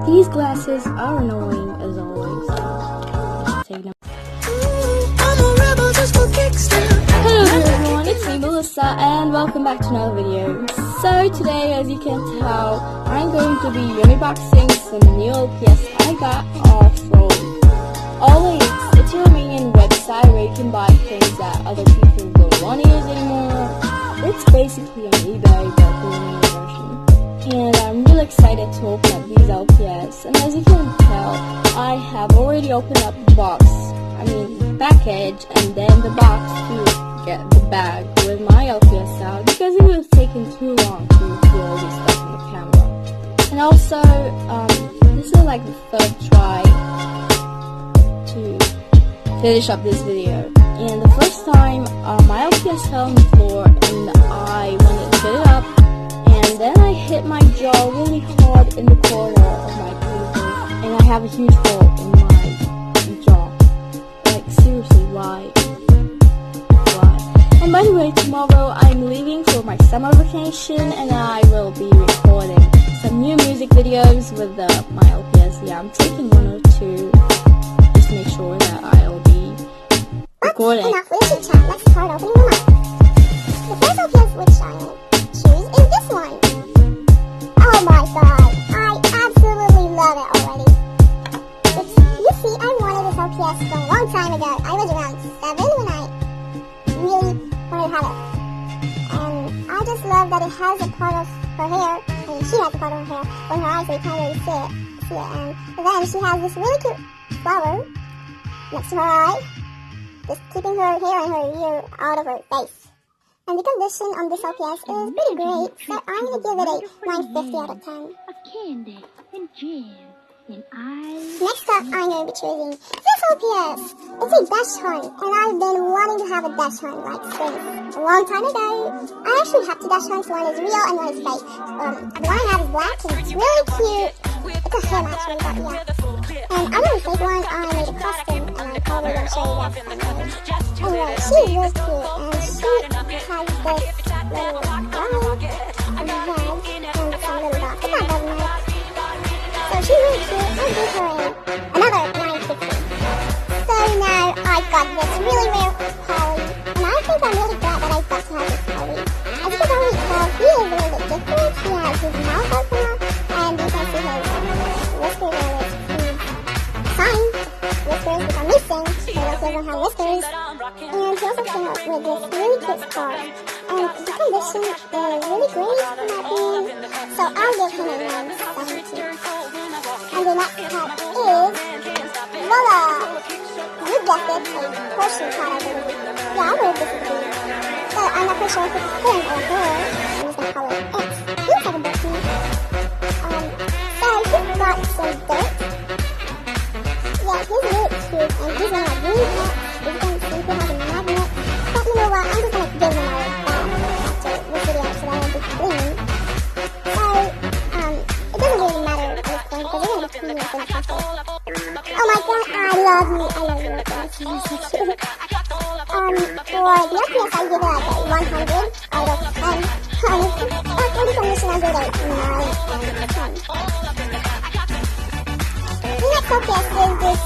These glasses are annoying as always. Take them. Hello everyone, it's me Melissa and welcome back to another video. So today, as you can tell, I'm going to be unboxing some new LPS I got off from Always. It's a Romanian website where you can buy things that other people don't want to use anymore. It's basically an eBay but the Romanian version. And I'm really excited to open up these LPS. And as you can tell, I have already opened up the box. Package, and then the box to get the bag with my LPS out because it was taking too long to do all this stuff in the camera. And also, this is like the third try to finish up this video. And the first time, my LPS fell on the floor and I wanted to get it up, and then I hit my jaw really hard in the corner of my table, and I have a huge hole in my jaw. Seriously, why? And by the way, tomorrow I'm leaving for my summer vacation and I will be recording some new music videos with my LPS. Yeah, I'm taking one or two just to make sure that I'll be recording. Enough with the chit chat, let's start opening them up. The first LPS which I choose is this one. Oh my god, I absolutely love it already. You see, I wanted this LPS from a long time ago. I was around 7 when I really wanted to have it. And I just love that it has a part of her hair. She has a part of her hair on her eyes, so you can't really see it. And then she has this really cute flower next to her eye, just keeping her hair and her ear out of her face. And the condition on this LPS is pretty great, so I'm going to give it a 950 out of 10. A candy and jam. Next up, I'm going to be choosing this LPS. It's a dash horn, and I've been wanting to have a dash horn like since a long time ago. I actually have two dash horns, one is real and one is fake. The one I have is black, and it's really cute. It's a ham actually, but yeah. And I know the fake one, I made a custom, and I'm probably going to show you guys anyway. Anyway, she's really cute, and she has this little bag and the red and some little dots. It's not doesn't matter. So she's really cute. I'll give her another 950. So now I've got this really rare Polly, and I think I'm really glad that I got to have this Polly. As you can already tell, he is a little bit different. He has his mouth open up, and you can see his whiskers are with sign whiskers which are missing, so he doesn't have whiskers. And he also came up with this really cute scar. And the condition is really great in my opinion, so I'll give him a 970. And the next pet is Lola. You guessed it, a Persian cat, I believe. Yeah, I believe this is good. So I'm not pretty sure if it's him or her. I'm just gonna call it X. He looks like a bit cute. So he's got some dirt. Yeah, he's really cute, and he's gonna have green pets. He's gonna see if he has a magnet. But you know what? I'm just gonna give him all back after this video, so that I won't be clean. So it doesn't really matter at this point because we're gonna be cleaning up in the process. Oh my god, I love you guys. You're so cute. For the LPS, I give it like a 100 out of 10. For the condition, I give it a 9 out of 10. The next LPS is this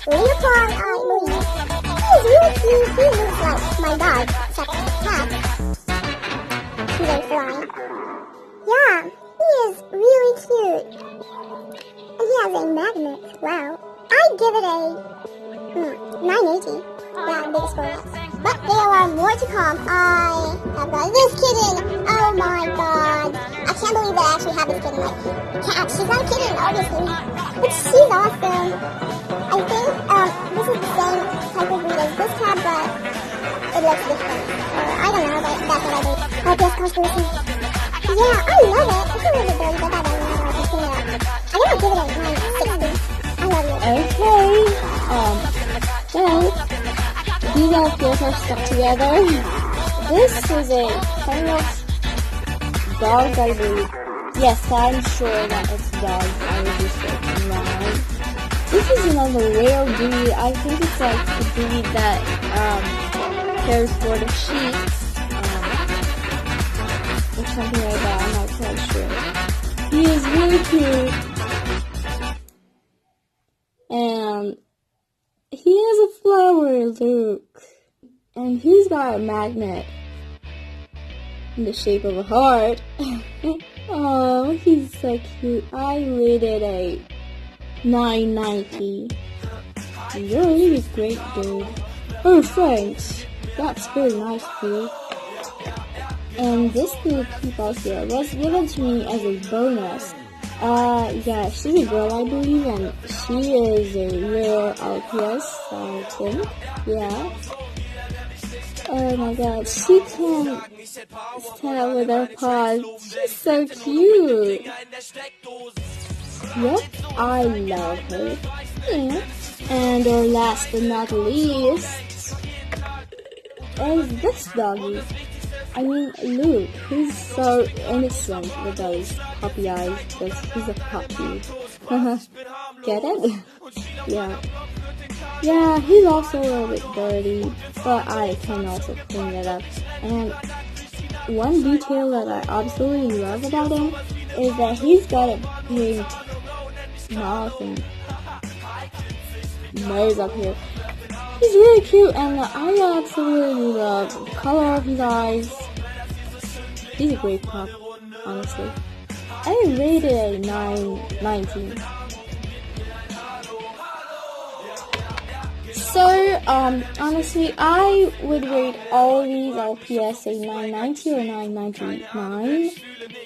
leopard, I believe. He is really cute. He looks like my dog, except the cat. He's a fly. Yeah, he is really cute. And he has a magnet. Wow. I'd give it a 980. Yeah, biggest score yet. But there are more to come. I have got this kitten. Oh my god. I can't believe that I actually have this kitten. Like, cat. She's not a kitten, obviously. But she's awesome. I think this is the same type of breed as this cat, but it looks different. I don't know, but that's what I think. LPS conspiracy. Yeah, I love it. It's a little bit dirty, but that doesn't matter. I can clean it up. I'm gonna give it a 960. I love you. Okay, so these LPS are stuck together. This is a kind of dog, I believe. Yes, I'm sure that it's dog. I will be certain now. This is another rare breed. I think it's like the breed that cares for the sheep. Or something like that. I'm not quite sure. He is really cute. he has a flower, look. And he's got a magnet in the shape of a heart. Oh, he's so cute. I rated a 990. You're really great, dude. Oh, thanks. That's very nice of you. And this little people here was given to me as a bonus. Yeah, she's a girl, I believe, and she is a rare LPS, I think. Yeah. Oh my god, she can stand with her paws. She's so cute. Yep, I love her. Yeah. And our last but not least is this doggy. I mean, look, he's so innocent with those puppy eyes because he's a puppy. Get it? Yeah. Yeah, he's also a little bit dirty, but I can also clean it up. And one detail that I absolutely love about him is that he's got a pink mouth and nose up here. He's really cute, and I absolutely love the color of his eyes. He's a great pup, honestly. I rated a 919. So, honestly, I would rate all these LPS a 990 or 999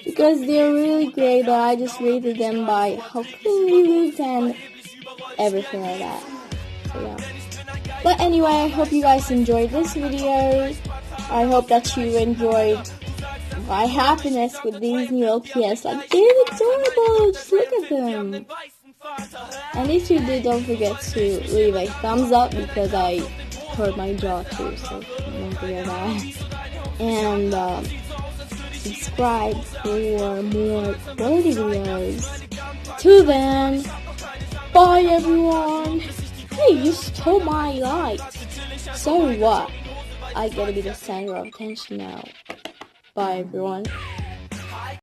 because they're really great, but I just rated them by how clean they looked and everything like that. So, yeah. But anyway, I hope you guys enjoyed this video. I hope that you enjoyed my happiness with these new LPS. Like, they're adorable. Just look at them. And if you did, don't forget to leave a thumbs up because I hurt my jaw too, so don't forget that. And subscribe for more quality videos. Till then, bye everyone. Hey, you stole my light. So what? I gotta be the center of attention now. Bye everyone.